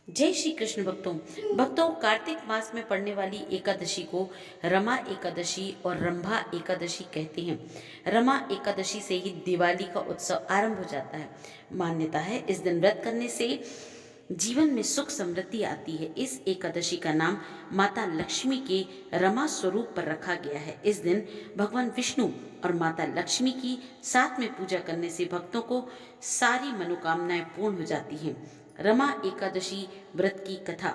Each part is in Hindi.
जय श्री कृष्ण भक्तों कार्तिक मास में पड़ने वाली एकादशी को रमा एकादशी और रंभा एकादशी कहते हैं। रमा एकादशी से ही दिवाली का उत्सव आरंभ हो जाता है। मान्यता है इस दिन व्रत करने से जीवन में सुख समृद्धि आती है। इस एकादशी का नाम माता लक्ष्मी के रमा स्वरूप पर रखा गया है। इस दिन भगवान विष्णु और माता लक्ष्मी की साथ में पूजा करने से भक्तों को सारी मनोकामनाएं पूर्ण हो जाती हैं। रमा एकादशी व्रत की कथा।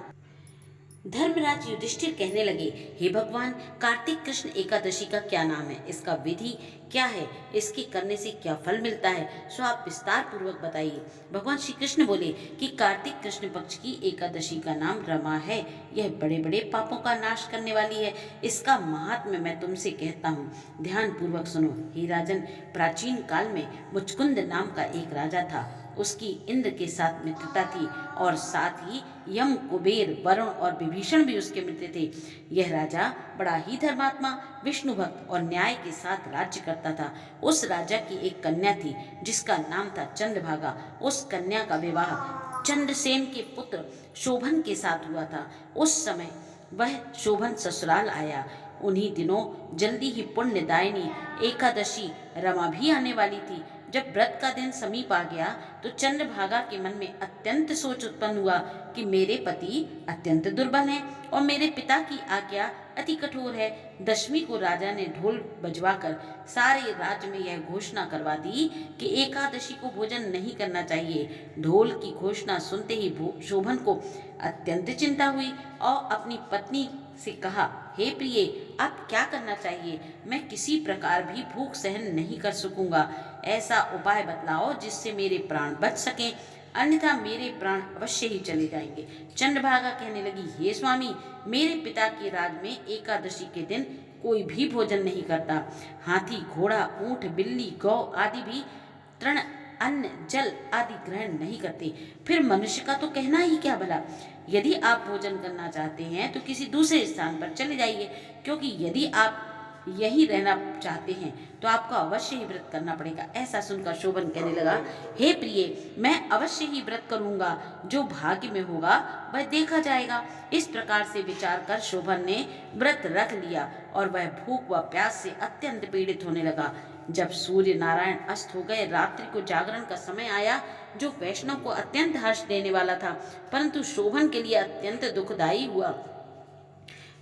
धर्मराज युधिष्ठिर कहने लगे, हे भगवान, कार्तिक कृष्ण एकादशी का क्या नाम है, इसका विधि क्या है, इसके करने से क्या फल मिलता है, सो आप विस्तार पूर्वक बताइए। भगवान श्री कृष्ण बोले कि कार्तिक कृष्ण पक्ष की एकादशी का नाम रमा है। यह बड़े बड़े पापों का नाश करने वाली है। इसका महात्म्य मैं तुमसे कहता हूँ, ध्यान पूर्वक सुनो। हे राजन, प्राचीन काल में मुचकुंद नाम का एक राजा था। उसकी इंद्र के साथ मित्रता थी और साथ ही यम, कुबेर, वरुण और विभीषण भी उसके मित्र थे। यह राजा बड़ा ही धर्मात्मा, विष्णु भक्त और न्याय के साथ राज्य करता था। उस राजा की एक कन्या थी जिसका नाम था चंद्रभागा। उस कन्या का विवाह चंद्रसेन के पुत्र शोभन के साथ हुआ था। उस समय वह शोभन ससुराल आया। उन्हीं दिनों जल्दी ही पुण्यदायिनी एकादशी रमा भी आने वाली थी। जब व्रत का दिन समीप आ गया तो चंद्रभागा के मन में अत्यंत सोच उत्पन्न हुआ कि मेरे पति अत्यंत दुर्बल हैं और मेरे पिता की आज्ञा अति कठोर है। दशमी को राजा ने ढोल बजवाकर सारे राज्य में यह घोषणा करवा दी कि एकादशी को भोजन नहीं करना चाहिए। ढोल की घोषणा सुनते ही शोभन को अत्यंत चिंता हुई और अपनी पत्नी से कहा, हे प्रिय, आप क्या करना चाहिए? मैं किसी प्रकार भी भूख सहन नहीं कर सकूंगा। ऐसा उपाय बतलाओ जिससे मेरे प्राण बच सकें, अन्यथा मेरे प्राण अवश्य ही चले जाएंगे। चंद्रभागा कहने लगी, हे स्वामी, मेरे पिता के राज में एकादशी के दिन कोई भी भोजन नहीं करता। हाथी, घोड़ा, ऊंट, बिल्ली, गौ आदि भी तृण, अन्न, जल आदि ग्रहण नहीं करते। फिर मनुष्य का तो कहना ही क्या भला। यदि आप भोजन करना चाहते हैं तो किसी दूसरे स्थान पर चले जाइए, क्योंकि यदि आप यही रहना चाहते हैं तो आपको अवश्य ही व्रत करना पड़ेगा। ऐसा सुनकर शोभन कहने लगा, हे प्रिय, मैं अवश्य ही व्रत करूंगा। जो भाग्य में होगा वह देखा जाएगा। इस प्रकार से विचार कर शोभन ने व्रत रख लिया और वह भूख व प्यास से अत्यंत पीड़ित होने लगा। जब सूर्य नारायण अस्त हो गए, रात्रि को जागरण का समय आया, जो वैष्णव को अत्यंत हर्ष देने वाला था परंतु शोभन के लिए अत्यंत दुखदायी हुआ।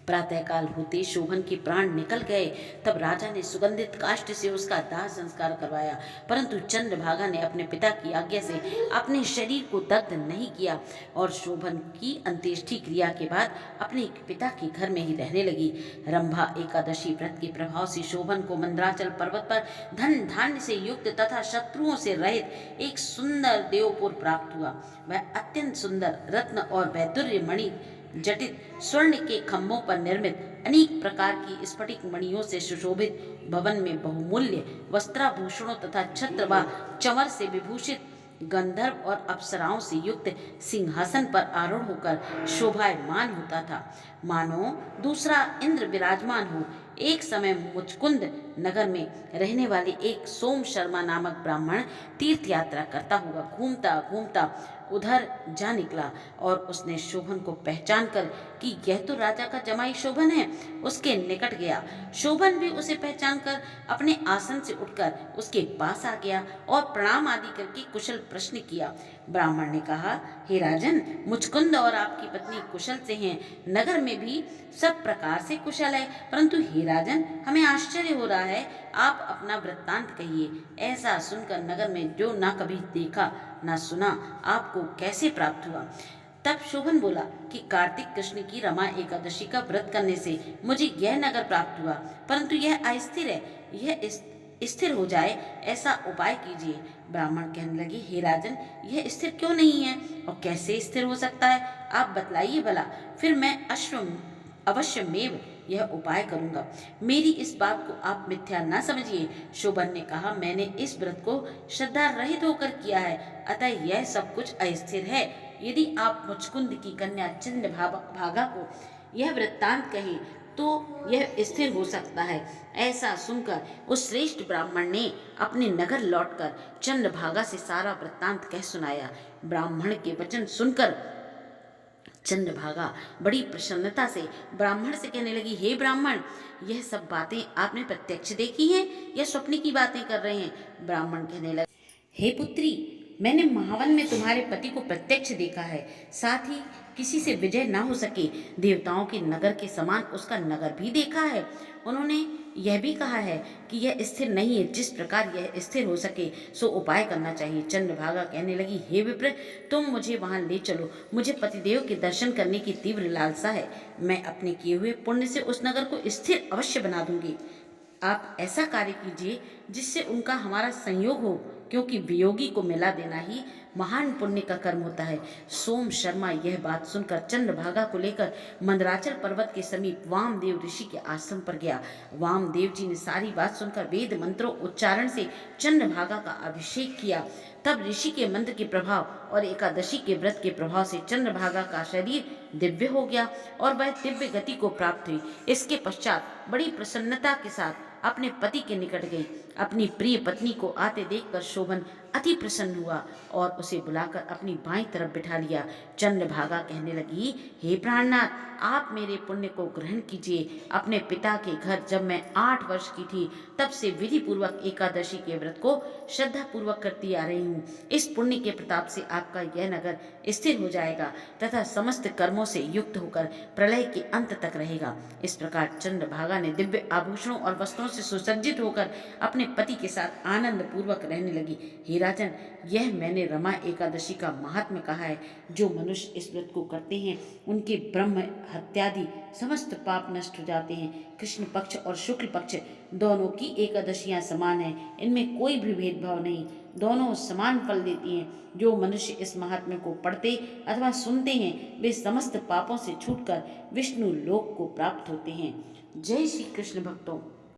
प्रातःकाल होते शोभन के प्राण निकल गए। तब राजा ने सुगंधित काष्ठ से उसका दाह संस्कार करवाया, परंतु चंद्रभागा ने अपने पिता की आज्ञा से अपने शरीर को दग्ध नहीं किया और शोभन की अंत्येष्टि क्रिया के बाद अपने पिता के घर में ही रहने लगी। रंभा एकादशी व्रत के प्रभाव से शोभन को मंदराचल पर्वत पर धन धान्य से युक्त तथा शत्रुओं से रहित एक सुंदर देवपुर प्राप्त हुआ। वह अत्यंत सुंदर रत्न और वैदुर्य मणि जटित स्वर्ण के खंभों पर निर्मित अनेक प्रकार की स्फटिक मणियों से सुशोभित भवन में बहुमूल्य वस्त्राभूषणों तथा छत्र व चंवर से विभूषित गंधर्व और अप्सराओं से युक्त सिंहासन पर आरूढ़ होकर शोभायमान होता था, मानो दूसरा इंद्र विराजमान हो। एक समय मुचकुंद नगर में रहने वाले एक सोम शर्मा नामक ब्राह्मण तीर्थ यात्रा करता हुआ घूमता घूमता उधर जा निकला और उसने शोभन को पहचान कर कि यह तो राजा का जमाई शोभन है, उसके निकट गया। शोभन भी उसे पहचान कर अपने आसन से उठकर उसके पास आ गया और प्रणाम आदि करके कुशल प्रश्न किया। ब्राह्मण ने कहा, हे राजन, मुचकुंद और आपकी पत्नी कुशल से हैं, नगर में भी सब प्रकार से कुशल है, परंतु हे राजन, हमें आश्चर्य हो रहा है, आप अपना वृत्तांत कहिए। ऐसा सुनकर नगर में जो ना कभी देखा ना सुना, आपको कैसे प्राप्त हुआ? तब शोभन बोला कि कार्तिक कृष्ण की रमा एकादशी का व्रत करने से मुझे यह नगर प्राप्त हुआ, परंतु यह अस्थिर है। यह स्थिर हो जाए ऐसा उपाय कीजिए। ब्राह्मण कहने लगे, हे राजन, यह स्थिर क्यों नहीं है और कैसे स्थिर हो सकता है, आप बतलाइए भला, फिर मैं अवश्य मेव यह उपाय करूंगा। मेरी इस बात को आप मिथ्या न समझिए। शोभन ने कहा, मैंने इस व्रत को श्रद्धा रहित होकर किया है, अतः यह सब कुछ अस्थिर है। यदि आप मुचकुंद की कन्या चंद्रभागा को यह वृत्तांत कहें तो यह स्थिर हो सकता है। ऐसा सुनकर उस श्रेष्ठ ब्राह्मण ने अपने नगर लौटकर चंद्रभागा से सारा वृत्तांत कह सुनाया। ब्राह्मण के वचन सुनकर चंद्रभागा बड़ी प्रसन्नता से ब्राह्मण से कहने लगी, हे ब्राह्मण, यह सब बातें आपने प्रत्यक्ष देखी हैं या स्वप्न की बातें कर रहे हैं? ब्राह्मण कहने लगे, हे पुत्री, मैंने महावन में तुम्हारे पति को प्रत्यक्ष देखा है, साथ ही किसी से विजय ना हो सके देवताओं के नगर के समान उसका नगर भी देखा है। उन्होंने यह भी कहा है कि यह स्थिर नहीं है, जिस प्रकार यह स्थिर हो सके सो उपाय करना चाहिए। चंद्रभागा कहने लगी, हे विप्र, तुम मुझे वहां ले चलो, मुझे पतिदेव के दर्शन करने की तीव्र लालसा है। मैं अपने किए हुए पुण्य से उस नगर को स्थिर अवश्य बना दूंगी। आप ऐसा कार्य कीजिए जिससे उनका हमारा संयोग हो, क्योंकि वियोगी को मिला देना ही महान पुण्य का कर्म होता है। सोम शर्मा यह बात सुनकर चंद्रभागा को लेकर मंदराचल पर्वत के समीप वामदेव ऋषि के आश्रम पर गया। वामदेव जी ने सारी बात सुनकर वेद मंत्रों उच्चारण से चंद्रभागा का अभिषेक किया। तब ऋषि के मंत्र के प्रभाव और एकादशी के व्रत के प्रभाव से चंद्रभागा का शरीर दिव्य हो गया और वह दिव्य गति को प्राप्त हुई। इसके पश्चात बड़ी प्रसन्नता के साथ अपने पति के निकट गई। अपनी प्रिय पत्नी को आते देखकर शोभन अति प्रसन्न हुआ और उसे बुलाकर अपनी बाईं तरफ बिठा लिया। चंद्रभागा कहने लगी, हे प्राणनाथ, आप मेरे पुण्य को ग्रहण कीजिए। अपने पिता के घर जब मैं 8 वर्ष की थी तब से विधि पूर्वक एकादशी के व्रत को श्रद्धा पूर्वक करती आ रही हूँ। इस पुण्य के प्रताप से आपका यह नगर स्थिर हो जाएगा तथा समस्त कर्मों से युक्त होकर प्रलय के अंत तक रहेगा। इस प्रकार चंद्रभागा ने दिव्य आभूषणों और वस्त्रों से सुसज्जित होकर अपने पति के साथ आनंद पूर्वक रहने लगी। हे राजन, यह मैंने रमा एकादशी का महात्म्य कहा है। जो मनुष्य इस व्रत को करते हैं उनके ब्रह्म हत्यादि समस्त पाप नष्ट हो जाते हैं। कृष्ण पक्ष और शुक्ल पक्ष दोनों की एकादशियां समान हैं, इनमें कोई भी भेदभाव नहीं, दोनों समान फल देती हैं। जो मनुष्य इस महात्म्य को पढ़ते अथवा सुनते हैं वे समस्त पापों से छूटकर विष्णु लोक को प्राप्त होते हैं। जय श्री कृष्ण भक्तों।